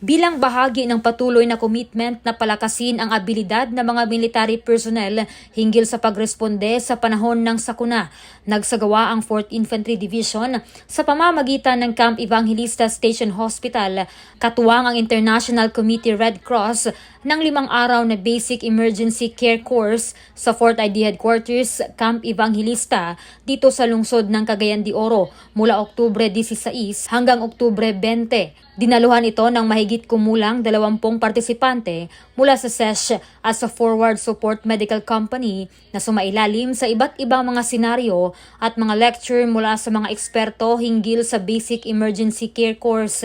bilang bahagi ng patuloy na commitment na palakasin ang abilidad ng mga military personnel hinggil sa pagresponde sa panahon ng sakuna. Nagsagawa ang 4th Infantry Division sa pamamagitan ng Camp Evangelista Station Hospital, katuwang ang International Committee Red Cross ng 5 araw na Basic Emergency Care Course sa 4th ID Headquarters Camp Evangelista dito sa lungsod ng Cagayan de Oro mula Oktubre 16 hanggang Oktubre 20. Dinaluhan ito ng mahigit kumulang 20 partisipante mula sa SESH as a Forward Support Medical Company na sumailalim sa iba't ibang mga senaryo at mga lecture mula sa mga eksperto hinggil sa Basic Emergency Care Course.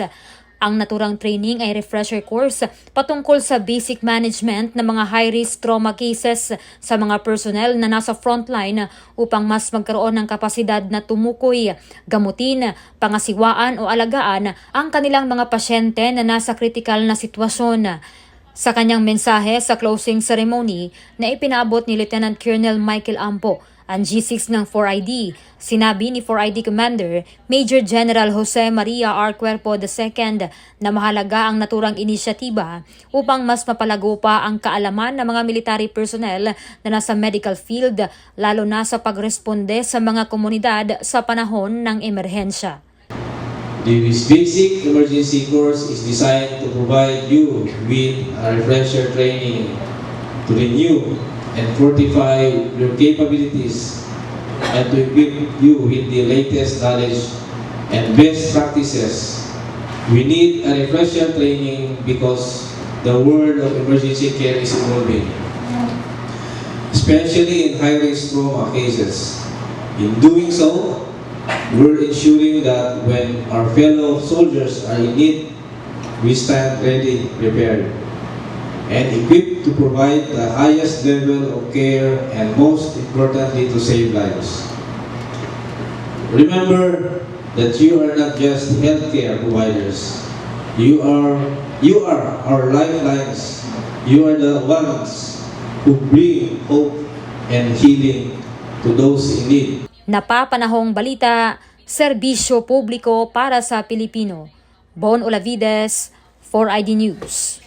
Ang naturang training ay refresher course patungkol sa basic management ng mga high-risk trauma cases sa mga personnel na nasa frontline upang mas magkaroon ng kapasidad na tumukoy, gamutin, pangasiwaan o alagaan ang kanilang mga pasyente na nasa kritikal na sitwasyon. Sa kanyang mensahe sa closing ceremony na ipinaabot ni Lieutenant Colonel Michael Ampo, ang G6 ng 4ID, sinabi ni 4ID Commander Major General Jose Maria R. Cuerpo II na mahalaga ang naturang inisyatiba upang mas mapalago pa ang kaalaman ng mga military personnel na nasa medical field, lalo na sa pagresponde sa mga komunidad sa panahon ng emerhensya. This basic emergency course is designed to provide you with a refresher training to renew and fortify your capabilities and to equip you with the latest knowledge and best practices. We need a refresher training because the world of emergency care is evolving, especially in high-risk trauma cases. In doing so, we're ensuring that when our fellow soldiers are in need, we stand ready, prepared, and equipped to provide the highest level of care and most importantly to save lives. Remember that you are not just healthcare providers. You are our lifelines. You are the ones who bring hope and healing to those in need. Napapanahong balita, serbisyo publiko para sa Pilipino. Bon Olavides, 4ID News.